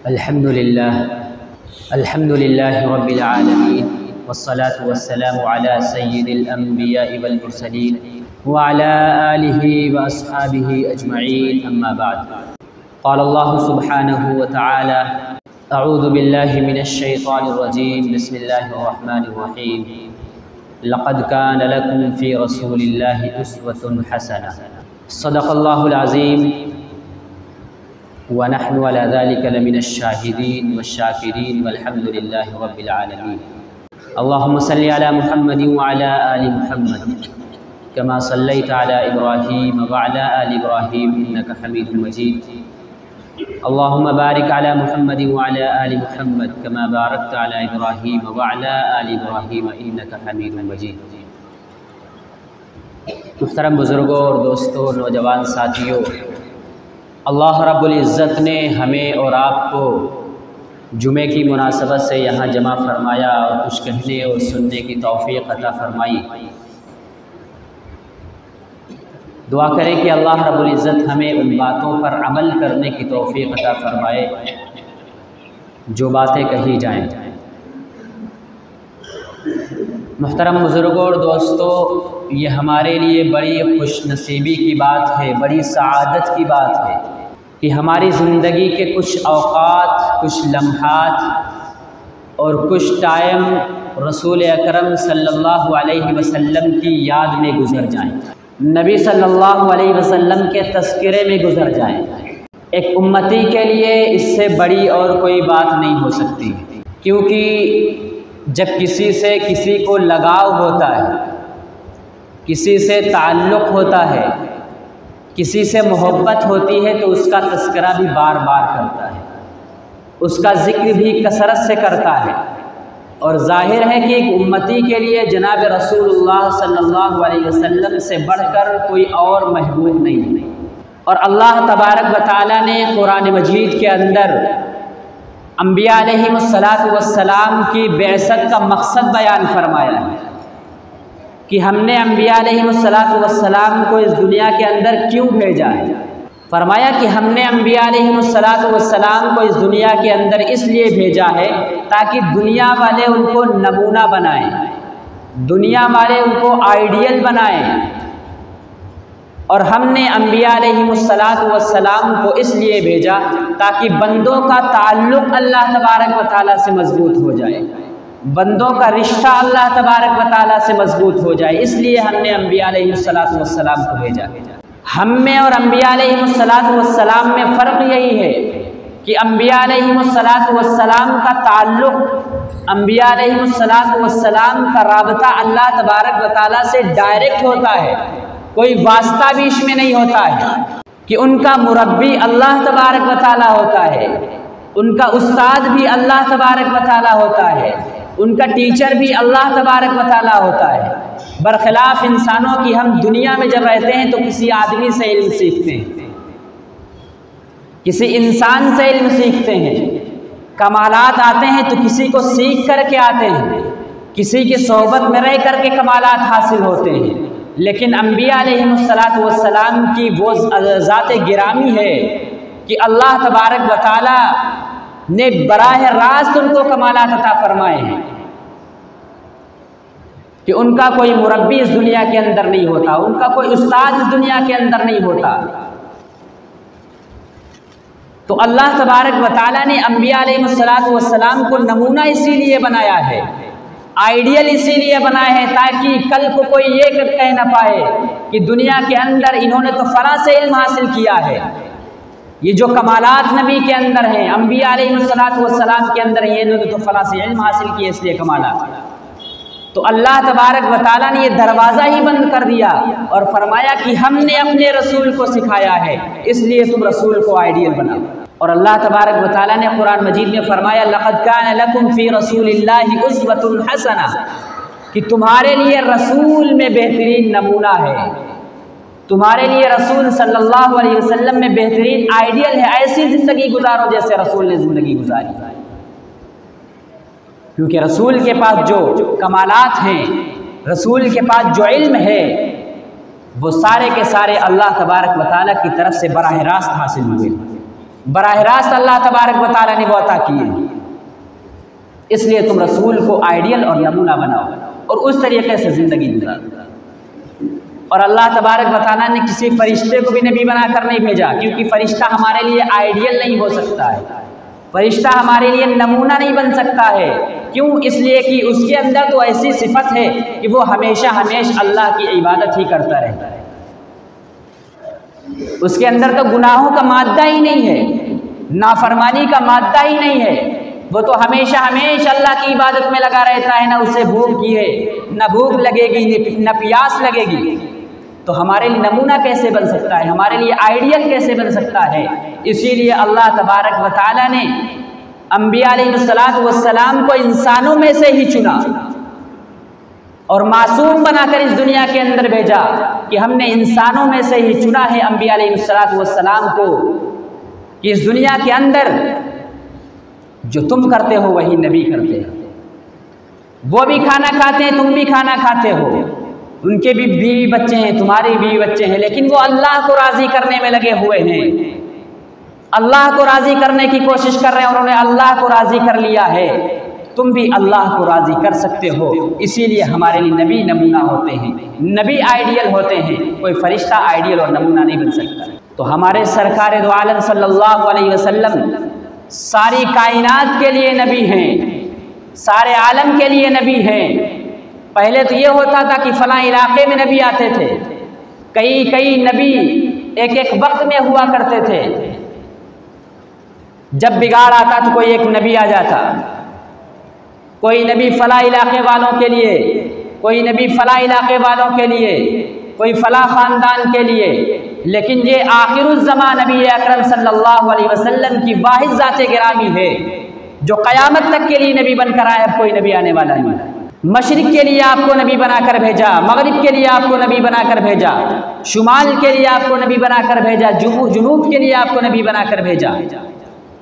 अल्हम्दुलिल्लाह रब्बिल आलमीन वस्सलातु वस्सलामु अला सय्यिदिल अंबिया'i वल मुरसलीन व अला आलिहि व अस्हाबिहि अजमईन अम्मा बाद। क़ाल अल्लाहु सुब्हानहु व तआला अऊज़ु बिल्लाहि मिनश शैतानिर रजीम बिस्मिल्लाहिर रहमानिर रहीम लक़द कान लकुम फ़ी रसूलिल्लाहि उस्वतुन हसनह सदक़ल्लाहुल अज़ीम व नहनु अला ज़ालिका लमिनश शाहिदीन वश्शाकिरीन वल्हम्दुलिल्लाहि रब्बिल आलमीन। अल्लाहुम्मा सल्लि अला मुहम्मदिन व अला आलि मुहम्मद कमा सल्लैता अला इब्राहीम व अला आलि इब्राहीम इन्नका हमीदुम मजीद। अल्लाहुम्मा बारिक अला मुहम्मदिन व अला आलि मुहम्मद कमा बारकता अला इब्राहीम व अला आलि इब्राहीम इन्नका हमीदुम मजीद। मुहतरम बुज़ुर्गों और दोस्तों, नौजवान साथियों, अल्लाह रब्बुल इज़्ज़त ने हमें और आपको जुमे की मुनासबत से यहाँ जमा फरमाया और कुछ कहने और सुनने की तौफ़ीक़ अता फरमाई। दुआ करें कि अल्लाह रब्बुल इज़्ज़त हमें उन बातों पर अमल करने की तौफ़ीक़ अता फरमाए जो बातें कही जाएँ। मुहतरम बुज़ुर्गों और दोस्तों, ये हमारे लिए बड़ी खुशनसीबी की बात है, बड़ी सआदत की बात है कि हमारी ज़िंदगी के कुछ औक़ात, कुछ लम्हात और कुछ टाइम रसूल अकरम सल्लल्लाहु अलैहि वसल्लम की याद में गुज़र जाएं, नबी सल्लल्लाहु अलैहि वसल्लम के तज़किरे में गुज़र जाएं। एक उम्मती के लिए इससे बड़ी और कोई बात नहीं हो सकती, क्योंकि जब किसी से किसी को लगाव होता है, किसी से ताल्लुक़ होता है, किसी से मोहब्बत होती है, तो उसका तज़किरा भी बार बार करता है, उसका ज़िक्र भी कसरत से करता है। और ज़ाहिर है कि एक उम्मती के लिए जनाब रसूलुल्लाह सल्लल्लाहु अलैहि वसल्लम से बढ़कर कोई और महबूब नहीं है। और अल्लाह तबारक व तआला ने कुरान मजीद के अंदर अंबिया अलैहिमुस्सलातु वस्सलाम की बेअसत का मकसद बयान फरमाया है कि हमने अंबिया अलैहिमुस्सलातु वस्सलाम को इस दुनिया के अंदर क्यों भेजा है। फरमाया कि हमने अंबिया अलैहिमुस्सलातु वस्सलाम को इस दुनिया के अंदर इसलिए भेजा है ताकि दुनिया वाले उनको नमूना बनाएं, दुनिया वाले उनको आइडियल बनाएं। और हमने अंबिया अलैहिमुस्सलातु वस्सलाम को इसलिए भेजा ताकि बंदों का ताल्लुक़ अल्लाह तबारक व तआला से मज़बूत हो जाए, बंदों का रिश्ता अल्लाह तबारक व तआला से मज़बूत हो जाए। इसलिए हमने अंबिया अलैहिस्सलातु वस्सलाम को भेजा। हम में और अंबिया अलैहिस्सलातु वस्सलाम में फ़र्क यही है कि अंबिया अलैहिस्सलातु वस्सलाम का ताल्लुक़, अंबिया अलैहिस्सलातु वस्सलाम का राबता अल्लाह तबारक व तआला से डायरेक्ट होता है, कोई वास्ता भी इसमें नहीं होता है कि उनका मुरब्बी अल्लाह तबारक व तआला होता है, उनका उस्ताद भी अल्लाह तबारक व तआला होता है, उनका टीचर भी अल्लाह तबारक व तआला होता है। बरखिलाफ़ इंसानों की हम दुनिया में जब रहते हैं तो किसी आदमी से इल्म सीखते हैं, किसी इंसान से इल्म सीखते हैं, कमालात आते हैं तो किसी को सीख करके आते हैं, किसी की सोहबत में रह करके कमालात हासिल होते हैं। लेकिन अंबिया अलैहिमुस्सलातु वस्सलाम की वो ज़ात गिरामी है कि अल्लाह तबारक व तआला ने बराह रास्त उनको कमालात अता फरमाए हैं कि उनका कोई मुरब्बी इस दुनिया के अंदर नहीं होता, उनका कोई उस्ताद इस दुनिया के अंदर नहीं होता। तो अल्लाह तबारक व तआला ने अंबिया अलैहिमुस्सलातु वस्सलाम को नमूना इसीलिए बनाया है, आइडियल इसीलिए बनाया है ताकि कल को कोई ये कह ना पाए कि दुनिया के अंदर इन्होंने तो फ़लाँ से इल्म हासिल किया है। ये जो कमालात नबी के अंदर हैं, अंबिया अलैहिस्सलातु वस्सलाम के अंदर है, इन्होंने तो फ़लाँ से इल्म हासिल किए इसलिए कमालात। तो अल्लाह तबारक व तआला ने ये दरवाज़ा ही बंद कर दिया और फरमाया कि हमने अपने रसूल को सिखाया है, इसलिए तुम रसूल को आइडियल बनाओ। और अल्लाह तबारक व तआला ने कुरान मजीद में फरमाया लक़द कान लकुम फ़ी रसूलिल्लाहि उस्वतुन हसनह, कि तुम्हारे लिए रसूल में बेहतरीन नमूना है, तुम्हारे लिए रसूल सल्लल्लाहु अलैहि वसल्लम में बेहतरीन आइडियल है। ऐसी ज़िंदगी गुजारो जैसे रसूल ने ज़िंदगी गुजारी, क्योंकि रसूल के पास जो कमालात हैं, रसूल के पास जो इल्म है, वो सारे के सारे अल्लाह तबारक व तआला की तरफ से बराह रास्त हासिल हुए। बराह रास्त अल्लाह तबारक व तआला ने वो अता किए। इसलिए तुम रसूल को आइडियल और नमूना बनाओ और उस तरीके से ज़िंदगी गुजारो। और अल्लाह तबारक व तआला ने किसी फरिश्ते को भी नबी बनाकर नहीं भेजा, क्योंकि फ़रिश्ता हमारे लिए आइडियल नहीं हो सकता है, फ़रिश्ता हमारे लिए नमूना नहीं बन सकता है। क्यों? इसलिए कि उसके अंदर तो ऐसी सिफत है कि वो हमेशा अल्लाह की इबादत ही करता रहता है। उसके अंदर तो गुनाहों का मादा ही नहीं है, नाफरमानी का मादा ही नहीं है। वो तो हमेशा अल्लाह की इबादत में लगा रहता है। ना उसे भूख की है, ना भूख लगेगी, न प्यास लगेगी। तो हमारे लिए नमूना कैसे बन सकता है, हमारे लिए आइडियल कैसे बन सकता है? इसीलिए अल्लाह तबारक व तआला ने अंबिया अलैहिस्सलातु वस्सलाम को इंसानों में से ही चुना और मासूम बनाकर इस दुनिया के अंदर भेजा कि हमने इंसानों में से ही चुना है अंबिया अलैहिस्सलातु वस्सलाम को, कि इस दुनिया के अंदर जो तुम करते हो वही नबी करते हैं। वो भी खाना खाते हैं, तुम भी खाना खाते हो, उनके भी बीवी बच्चे हैं, तुम्हारे बीवी बच्चे हैं, लेकिन वो अल्लाह को राज़ी करने में लगे हुए हैं, अल्लाह को राज़ी करने की कोशिश कर रहे हैं और उन्होंने अल्लाह को राज़ी कर लिया है। तुम भी अल्लाह को राज़ी कर सकते हो। इसीलिए हमारे लिए नबी नमूना होते हैं, नबी आइडियल होते हैं, कोई फरिश्ता आइडियल और नमूना नहीं बन सकता। तो हमारे सरकार दो आलम सल्लल्लाहु अलैहि वसल्लम सारी कायनात के लिए नबी हैं, सारे आलम के लिए नबी हैं। पहले तो ये होता था कि फ़लाँ इलाके में नबी आते थे, कई नबी एक वक्त में हुआ करते थे। जब बिगाड़ आता तो कोई एक नबी आ जाता, कोई नबी फ़लाँ इलाके वालों के लिए, कोई नबी फ़लाँ इलाके वालों के लिए, कोई फ़लाँ ख़ानदान के लिए। लेकिन ये आखिरुज़्ज़मान नबी अकरम सल्लल्लाहु अलैहि वसल्लम की वाहिद ज़ात गिरामी है जो क़यामत तक के लिए नबी बनकर आया, कोई नबी आने वाला नहीं। मशरिक़ के लिए आपको नबी बनाकर भेजा, मगरिब के लिए आपको नबी बनाकर भेजा, शुमाल के लिए आपको नबी बनाकर भेजा, जुनूब के लिए आपको नबी बनाकर भेजा,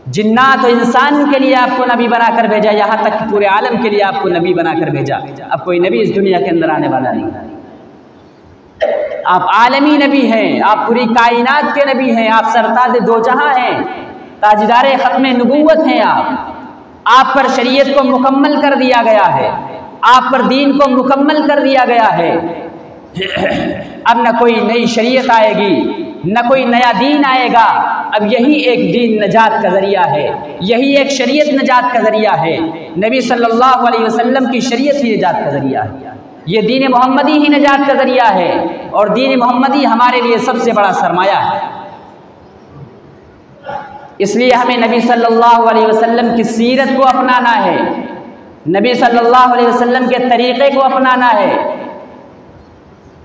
जिन्नात और इंसान के लिए आपको नबी बनाकर भेजा, यहाँ तक कि पूरे आलम के लिए आपको नबी बनाकर भेजा। अब कोई नबी इस दुनिया के अंदर आने वाला नहीं। आप आलमी नबी हैं, आप पूरी कायनात के नबी हैं, आप सरताज दो जहां हैं, ताजदार ख़त्म नबूवत हैं। आप पर शरीयत को मुकम्मल कर दिया गया है, आप पर दीन को मुकम्मल कर दिया गया है। अब न कोई नई शरीयत आएगी, न कोई नया दीन आएगा। अब यही एक दीन नजात का ज़रिया है, यही एक शरीयत नजात का ज़रिया है। नबी सल्लल्लाहु अलैहि वसल्लम की शरीयत ही नजात का ज़रिया है, ये दीन मोहम्मदी ही नजात का ज़रिया है। और दीन मोहम्मदी हमारे लिए सबसे बड़ा सरमाया है। इसलिए हमें नबी सल्लल्लाहु अलैहि वसल्लम की सीरत को अपनाना है, नबी सल्लल्लाहु अलैहि वसल्लम के तरीक़े को अपनाना है।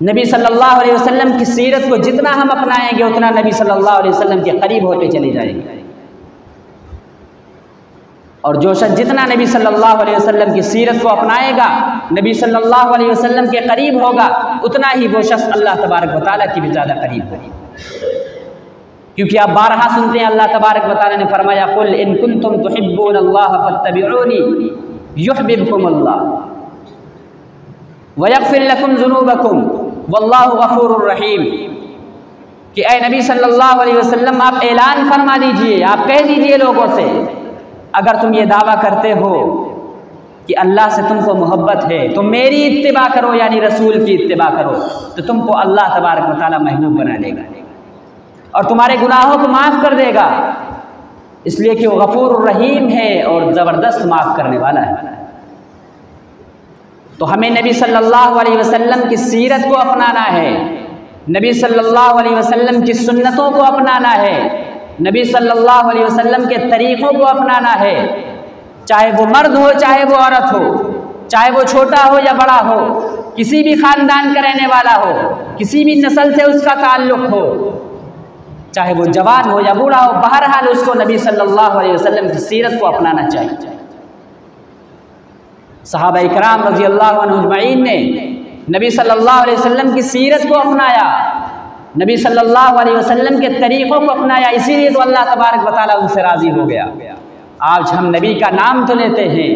नबी सल्लल्लाहु अलैहि वसल्लम की सीरत को जितना हम अपनाएंगे उतना नबी सल्लल्लाहु अलैहि वसल्लम के करीब होते चले जाएंगे। और जो शख्स जितना नबी सल्लल्लाहु अलैहि वसल्लम की सीरत को अपनाएगा, नबी सल्लल्लाहु अलैहि वसल्लम के करीब होगा, उतना ही वो शख्स अल्लाह तबारक व तआला की भी ज़्यादा करीब होगा। क्योंकि आप बारहा सुनते हैं अल्लाह तबारक व तआला ने फरमाया, कुल इन कुंतुम तुहिब्बूनल्लाह फत्तबिऊनी युहब्बिबकुमुल्लाह व यग़फिर लकुम ज़ुनूबकुम वल्लाहु गफ़ूरुर रहीम। कि ऐ नबी सल्लल्लाहु अलैहि वसल्लम, आप ऐलान फरमा दीजिए, आप कह दीजिए लोगों से, अगर तुम ये दावा करते हो कि अल्लाह से तुमको मोहब्बत है तो मेरी इत्तिबा करो, यानी रसूल की इत्तिबा करो, तो तुमको अल्लाह तबारक व तआला महबूब बना लेगा और तुम्हारे गुनाहों को माफ़ कर देगा। इसलिए कि वो गफूर रहीम है और ज़बरदस्त माफ़ करने वाला है। तो हमें नबी सल्लल्लाहु अलैहि वसल्लम की सीरत को अपनाना है, नबी सल्लल्लाहु अलैहि वसल्लम की सुन्नतों को अपनाना है, नबी सल्लल्लाहु अलैहि वसल्लम के तरीक़ों को अपनाना है। चाहे वो मर्द हो, चाहे वो औरत हो, चाहे वो छोटा हो या बड़ा हो, किसी भी ख़ानदान का रहने वाला हो, किसी भी नस्ल से उसका ताल्लुक़ हो, चाहे वो जवान हो या बूढ़ा हो, बहरहाल उसको नबी सल्लल्लाहु अलैहि वसल्लम की सीरत को अपनाना चाहिए। सहाबा इकराम रज़ी अल्लाहु अन्हुम अजमईन ने नबी सल्लल्लाहु अलैहि वसल्लम की सीरत को अपनाया, नबी सल्लल्लाहु अलैहि वसल्लम के तरीक़ों को अपनाया। इसीलिए तो अल्लाह तबारक व तआला उनसे राज़ी हो गया। आज हम नबी का नाम तो लेते हैं,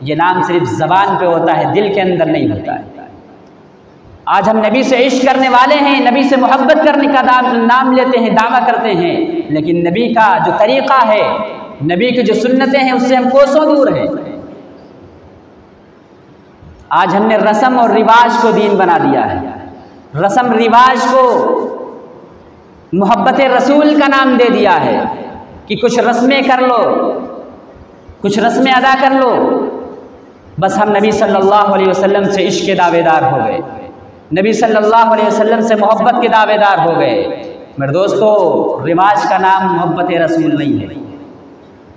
ये नाम सिर्फ ज़बान पे होता है, दिल के अंदर नहीं होता है। आज हम नबी से इश्क करने वाले हैं, नबी से मोहब्बत करने का नाम लेते हैं, दावा करते हैं, लेकिन नबी का जो तरीक़ा है, नबी की जो सुन्नतें हैं, उससे हम कोसों दूर हैं। आज हमने रस्म और रिवाज को दीन बना दिया है, रस्म रिवाज को मोहब्बत रसूल का नाम दे दिया है कि कुछ रस्में कर लो, कुछ रस्में अदा कर लो, बस हम नबी सल्लल्लाहु अलैहि वसल्लम से इश्क के दावेदार हो गए, नबी सल्लल्लाहु अलैहि वसल्लम से मोहब्बत के दावेदार हो गए। मेरे दोस्तों, रिवाज का नाम मोहब्बत रसूल नहीं है,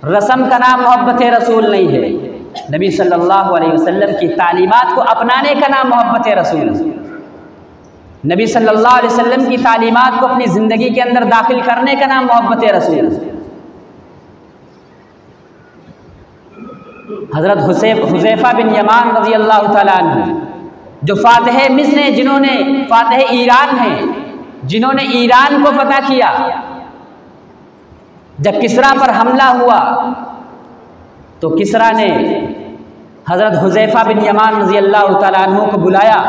रस्म का नाम मोहब्बत रसूल नहीं है। नबी सल्लल्लाहु अलैहि वसल्लम की तालीमात को अपनाने का नाम मोहब्बत रसूल है। नबी सल्लल्लाहु अलैहि वसल्लम की तालीमात को अपनी ज़िंदगी के अंदर दाखिल करने का नाम मोहब्बत रसूल है। हज़रत हुज़ैफ़ा बिन यमान रज़ी अल्लाह तआला अन्हु, जो फ़ातिह मिस्र हैं, जिन्होंने फ़ातिह ईरान हैं, जिन्होंने ईरान को फतह किया, जब किसरा पर हमला हुआ तो किसरा ने हज़रत हुज़ैफ़ा बिन यमान रज़ी अल्लाह तआला अन्हु को बुलाया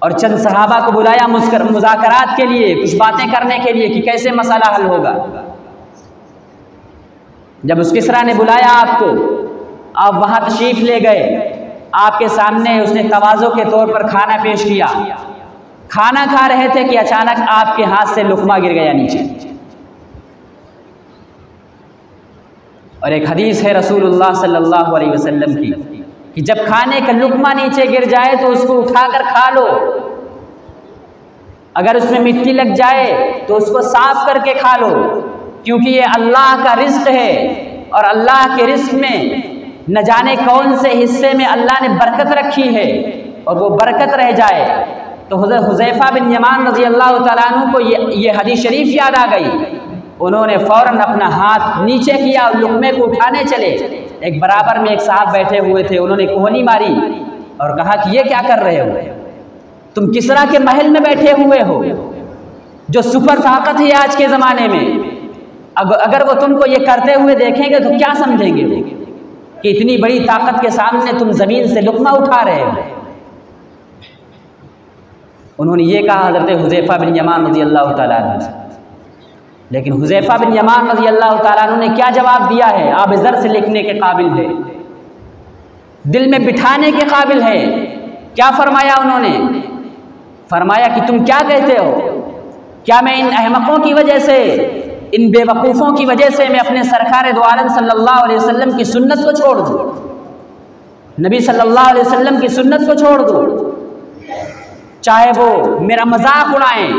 और चंद सहाबा को बुलाया मुज़ाकरात के लिए, कुछ बातें करने के लिए कि कैसे मसला हल होगा। जब उस किसरा ने बुलाया आपको, आप वहाँ तशरीफ़ ले गए, आपके सामने उसने तवाज़ो के तौर पर खाना पेश किया। खाना खा रहे थे कि अचानक आपके हाथ से लुक़मा गिर गया नीचे। और एक हदीस है रसूलुल्लाह सल्लल्लाहु अलैहि वसल्लम की कि जब खाने का लुक़मा नीचे गिर जाए तो उसको उठाकर खा लो, अगर उसमें मिट्टी लग जाए तो उसको साफ करके खा लो, क्योंकि ये अल्लाह का रिज़्क़ है और अल्लाह के रिज़्क़ में न जाने कौन से हिस्से में अल्लाह ने बरकत रखी है, और वो बरकत रह जाए। तो हज़रत हुज़ैफ़ा बिन यमान रज़ी अल्लाह तआला अन्हु को ये हदीस शरीफ याद आ गई। उन्होंने फ़ौरन अपना हाथ नीचे किया और लुक़मे को उठाने चले। एक बराबर में एक साहब बैठे हुए थे, उन्होंने कोहनी मारी और कहा कि ये क्या कर रहे हो, तुम किसरा के महल में बैठे हुए हो, जो सुपर ताकत है आज के ज़माने में। अगर वो तुमको ये करते हुए देखेंगे तो क्या समझेंगे वो कि इतनी बड़ी ताकत के सामने तुम ज़मीन से लुक़मा उठा रहे हो। उन्होंने ये कहा हज़रत हुज़ैफ़ा बिन यमान रज़ी अल्लाह तआला अन्हु से। लेकिन हुज़ैफ़ा बिन यमान रज़ी अल्लाह तआला अन्हु ने क्या जवाब दिया है, आप ज़र से लिखने के काबिल है, दिल में बिठाने के काबिल है। क्या फरमाया उन्होंने? फरमाया कि तुम क्या कहते हो, क्या मैं इन अहमकों की वजह से, इन बेवकूफ़ों की वजह से मैं अपने सरकार दो आलम सल्लल्लाहु अलैहि वसल्लम की सुन्नत को छोड़ दूँ, नबी सल्लल्लाहु अलैहि वसल्लम की सुन्नत को छोड़ दूँ? चाहे वो मेरा मजाक उड़ाएं,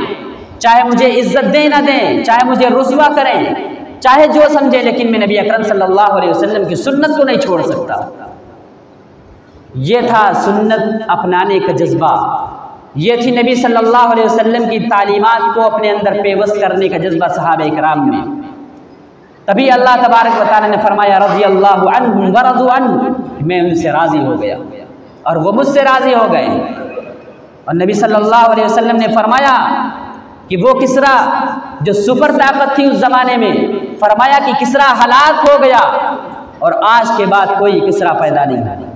चाहे मुझे इज्जत दें ना दें, चाहे मुझे रुसवा करें, चाहे जो समझे, लेकिन मैं नबी अकरम सल्लल्लाहु अलैहि वसल्लम की सुन्नत को नहीं छोड़ सकता। ये था सुन्नत अपनाने का जज्बा, ये थी नबी सल्लल्लाहु अलैहि वसल्लम की तालीमात को अपने अंदर पेवस्त करने का जज्बा सहाबा इकराम में। तभी अल्लाह तबारक व तआला ने फरमाया रज़ियल्लाहु अन्हुम व रज़ू अन्हु, मैं उनसे राज़ी हो गया और वो मुझसे राज़ी हो गए। और नबी सल्लल्लाहु अलैहि वसल्लम ने फरमाया कि वो किसरा जो सुपर ताकत थी उस ज़माने में, फरमाया कि किसरा हलाक हो गया और आज के बाद कोई किसरा पैदा नहीं हुआ।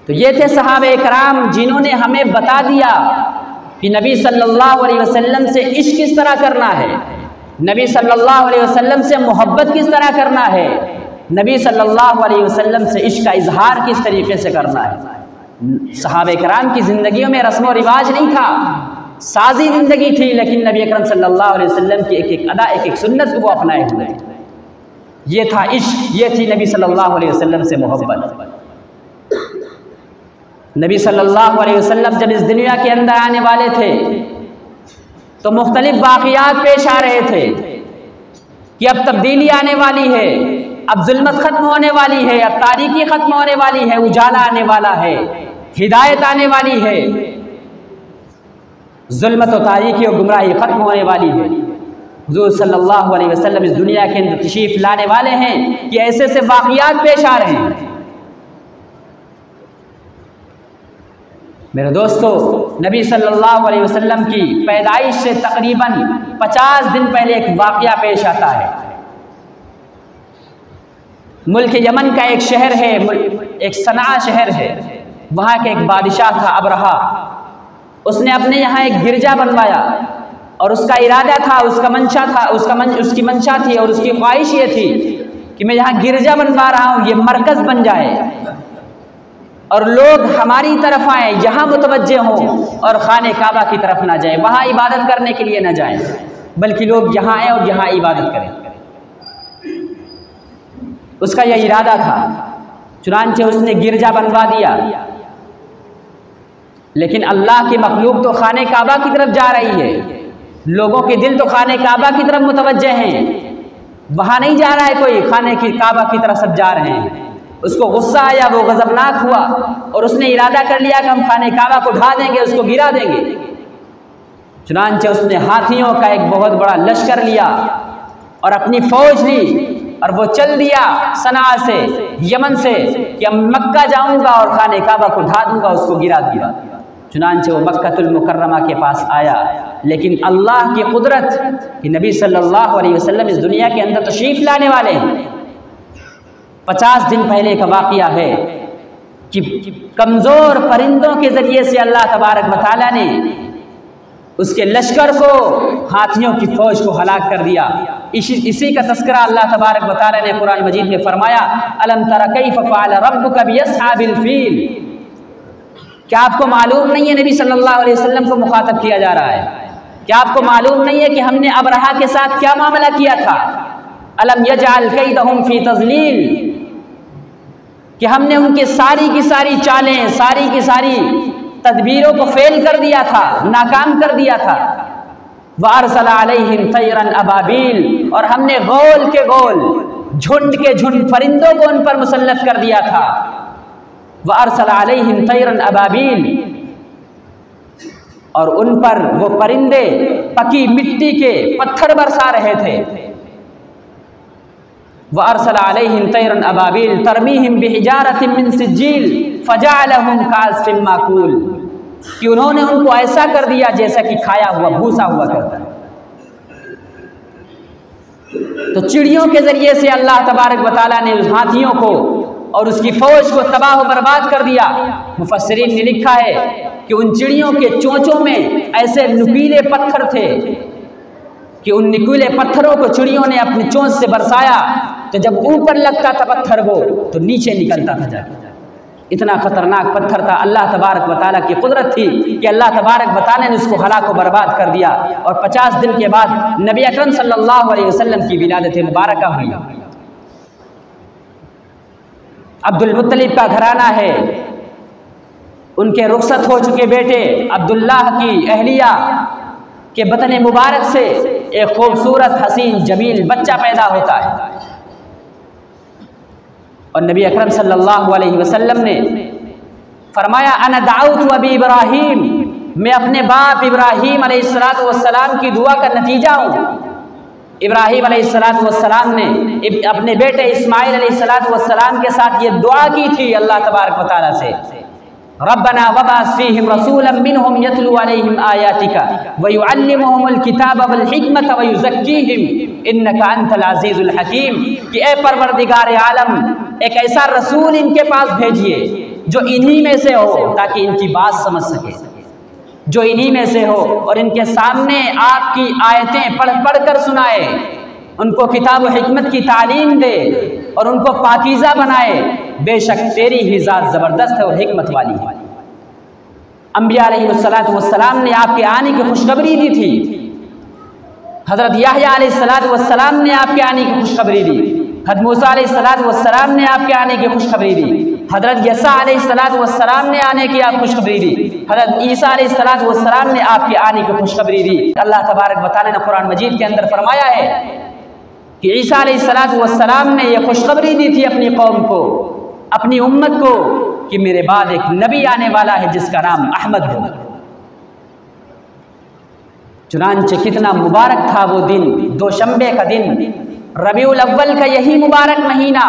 तो ये थे सहाबे कराम जिन्होंने हमें बता दिया कि नबी सल्लल्लाहु अलैहि वसल्लम से इश्क किस तरह करना है, नबी सल्लल्लाहु अलैहि वसल्लम से मोहब्बत किस तरह करना है, नबी सल्लल्लाहु अलैहि वसल्लम से इश्क का इजहार किस तरीके से करना है। सहाबे कराम की ज़िंदगियों में रस्म व रिवाज नहीं था, साजी ज़िंदगी थी, लेकिन नबी अकरम सल्लल्लाहु अलैहि वसल्लम की एक एक अदा, एक एक सुन्नत को वो अपनाए हुए। ये था इश्क, ये थी नबी सल्लल्लाहु अलैहि वसल्लम से मोहब्बत। नबी सल्लल्लाहु अलैहि वसल्लम जब इस दुनिया के अंदर आने वाले थे तो मुख्तलिफ वाक़ियात पेश आ रहे थे कि अब तब्दीली आने वाली है, अब जुल्मत ख़त्म होने वाली है, अब तारीकी ख़त्म होने वाली है, उजाला आने वाला है, हिदायत आने वाली है, जुल्मत और तारीकी और गुमराही ख़त्म होने वाली है। हुज़ूर सल्लल्लाहु अलैहि वसल्लम इस दुनिया के अंदर तशरीफ़ लाने वाले हैं कि ऐसे ऐसे वाक़ियात पेश आ रहे हैं। मेरे दोस्तों, नबी सल्लल्लाहु अलैहि वसल्लम की पैदाइश से तकरीबन 50 दिन पहले एक वाक़या पेश आता है। मुल्क यमन का एक शहर है, एक सना शहर है, वहाँ के एक बादशाह था अबरहा, उसने अपने यहाँ एक गिरजा बनवाया और उसका इरादा था, उसका मंशा था, उसकी मंशा थी और उसकी ख्वाहिश ये थी कि मैं यहाँ गिरजा बनवा रहा हूँ, ये मरकज़ बन जाए और लोग हमारी तरफ आए, यहाँ मुतवज्जे हों और खाने काबा की तरफ ना जाए, वहाँ इबादत करने के लिए ना जाएं, बल्कि लोग यहाँ आए और यहाँ इबादत करें। उसका यह इरादा था। चुनांचे उसने गिरजा बनवा दिया, लेकिन अल्लाह की मखलूक तो खाने काबा की तरफ जा रही है, लोगों के दिल तो खाने काबा की तरफ मुतवज्जे हैं, वहाँ नहीं जा रहा है कोई, खाने की काबा की तरफ सब जा रहे हैं। उसको गुस्सा आया, वो गजबनाक हुआ और उसने इरादा कर लिया कि हम खाने काबा को ढा देंगे, उसको गिरा देंगे। चुनांचे उसने हाथियों का एक बहुत बड़ा लश्कर लिया और अपनी फौज ली और वो चल दिया सना से, यमन से, कि अब मक्का जाऊंगा और खाने काबा को ढा दूंगा, उसको गिरा दिया। चुनांचे वो मक्कातुल मुकर्रमा के पास आया, लेकिन अल्लाह की कुदरत कि नबी सल्लल्लाहु अलैहि वसल्लम इस दुनिया के अंदर तशरीफ़ लाने वाले हैं। 50 दिन पहले का वाक़या है कि कमज़ोर परिंदों के ज़रिए से अल्लाह तबारक व तआला ने उसके लश्कर को, हाथियों की फ़ौज को हलाक कर दिया। इसी का तस्करा अल्लाह तबारक व तआला ने कुरान मजीद में फरमाया, अलम तरा कैफ़ फ़अल रब्बुका बिअस्हाबिल फ़ील। क्या आपको मालूम नहीं है, नबी सल्लल्लाहु अलैहि वसल्लम को मुखातब किया जा रहा है, क्या आपको मालूम नहीं है कि हमने अबरहा के साथ क्या मामला किया था? अलम यजअल कैदहुम फ़ी तज़लील, कि हमने उनके सारी की सारी चालें, सारी की सारी तदबीरों को फेल कर दिया था, नाकाम कर दिया था। व अरसला अलैहिम तैरन अबाबील, और हमने गोल के गोल, झुंड के झुंड परिंदों को उन पर मुसल्लत कर दिया था। व अरसला अलैहिम तैरन अबाबील, और उन पर वो परिंदे पकी मिट्टी के पत्थर बरसा रहे थे। व अरसला अलैहिम तैरन अबाबील तरमीहिम बिहिजारतिन मिन सिज्जील फजअलहुम कअस्फिन माकूल, कि उन्होंने उनको ऐसा कर दिया जैसा कि खाया हुआ भूसा हुआ करता है। तो चिड़ियों के जरिए से अल्लाह तबारक व तआला ने उस हाथियों को और उसकी फौज को तबाह व बर्बाद कर दिया। मुफस्सिरीन ने लिखा है कि उन चिड़ियों के चोंचों में ऐसे नुकीले पत्थर थे कि उन नुकीले पत्थरों को चिड़ियों ने अपनी चोंच से बरसाया, तो जब ऊपर लगता था पत्थर वो, तो नीचे निकलता था जाके। इतना खतरनाक पत्थर था। अल्लाह तबारक व तआला की कुदरत थी कि अल्लाह तबारक व तआला ने उसको हलाक व बर्बाद कर दिया। और 50 दिन के बाद नबी अकरम सल्लल्लाहु अलैहि वसल्लम की विलादत मुबारका हुई। अब्दुल मुत्तलिब का घराना है, उनके रुखसत हो चुके बेटे अब्दुल्लाह की अहलिया के बतन मुबारक से एक खूबसूरत हसीन जमील बच्चा पैदा होता है। और नबी अकरम सल्लल्लाहु अलैहि वसल्लम ने फरमाया, अना दाऊत अबी इब्राहीम, मैं अपने बाप इब्राहीम अलैहिस्सलातु वस्सलाम की दुआ का नतीजा हूँ। इब्राहीम अलैहिस्सलातु वस्सलाम ने अपने बेटे इस्माइल अलैहिस्सलातु वस्सलाम के साथ ये दुआ की थी अल्लाह तबारक व तआला से, रब्बना वबअस फीहिम रसूलन मिनहुम यतलू अलैहिम आयातिका व युअल्लिमुहुमुल किताब वल हिकमत व युज़क्कीहिम इन्नका अंतल अज़ीज़ुल हकीम, कि ए परवरदिगार आलम, एक ऐसा रसूल इनके पास भेजिए जो इन्हीं में से हो, ताकि इनकी बात समझ सके, जो इन्हीं में से हो और इनके सामने आपकी आयतें पढ़ पढ़ कर सुनाए, उनको किताब व हिकमत की तालीम दे और उनको पाकीज़ा बनाए। बेशक तेरी ही ज़ात ज़बरदस्त है और हिकमत वाली है। अंबिया अलैहिस्सलातु वस्सलाम ने आपके आने की खुशखबरी दी थी। हज़रत याहया अलैहिस्सलातु वस्सलाम ने आपके आने की खुशखबरी दी। हज़रत मूसा अलैहिस्सलातु वस्सलाम ने आपके आने की खुशखबरी दी। हज़रत यसा अलैहिस्सलातु वस्सलाम ने आने की आप खुशखबरी दी। हज़रत ईसा अलैहिस्सलातु वस्सलाम ने आपके आने की खुशखबरी दी। अल्लाह तबारक व तआला ने कुरान मजीद के अंदर फरमाया है कि ईसा अलैहिस्सलातु वस्सलाम ने यह खुशखबरी दी थी अपनी कौम को, अपनी उम्मत को, कि मेरे बाद एक नबी आने वाला है जिसका नाम अहमद है। चुनांचे कितना मुबारक था वो दिन, दोशंबे का दिन, रबीउल अव्वल का यही मुबारक महीना,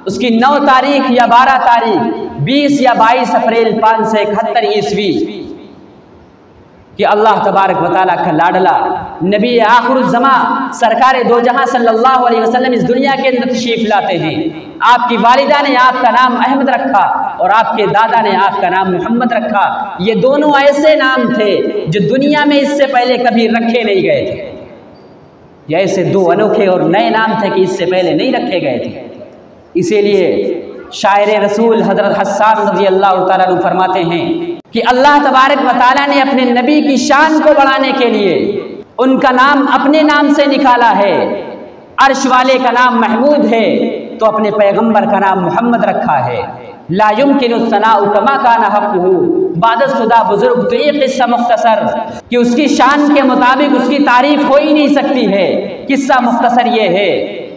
उसकी 9 तारीख या 12 तारीख, 20 या 22 अप्रैल 571 ईस्वी, कि अल्लाह तबारक व तआला का लाडला नबी आखिरुज़्ज़मा सरकार दो जहां सल्लल्लाहु अलैहि वसल्लम इस दुनिया के अंदर तशरीफ़ लाते हैं। आपकी वालिदा ने आपका नाम अहमद रखा, और आपके दादा ने आपका नाम मोहम्मद रखा। ये दोनों ऐसे नाम थे जो दुनिया में इससे पहले कभी रखे नहीं गए थे। ये ऐसे दो अनोखे और नए नाम थे कि इससे पहले नहीं रखे गए थे। इसीलिए शायर रसूल हज़रत हस्सान रज़ी अल्लाह तआला अन्हु फरमाते हैं कि अल्लाह तबारक व तआला ने अपने नबी की शान को बढ़ाने के लिए उनका नाम अपने नाम से निकाला है। अर्श वाले का नाम महमूद है तो अपने पैगंबर का नाम मोहम्मद रखा है। ला युमकिनु सनाउ कमा काना हक़्क़ुहु, बादस खुदा बुजुर्ग तो एक किस्सा मुख्तसर कि उसकी शान के मुताबिक उसकी तारीफ हो ही नहीं सकती है। किस्सा मुख्तसर ये है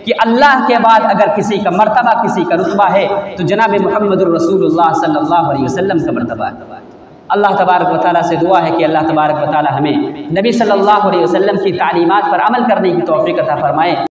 कि अल्लाह के बाद अगर किसी का मर्तबा, किसी का रुतबा है तो जनाब मुहम्मदुर रसूलुल्लाह सल्लल्लाहु अलैहि वसल्लम का मर्तबा है। अल्लाह तबारक व तआला से दुआ है कि अल्लाह तबारक व तआला हमें नबी सल्लल्लाहु अलैहि वसल्लम की तालीमात पर अमल करने की तौफीक अता फरमाए।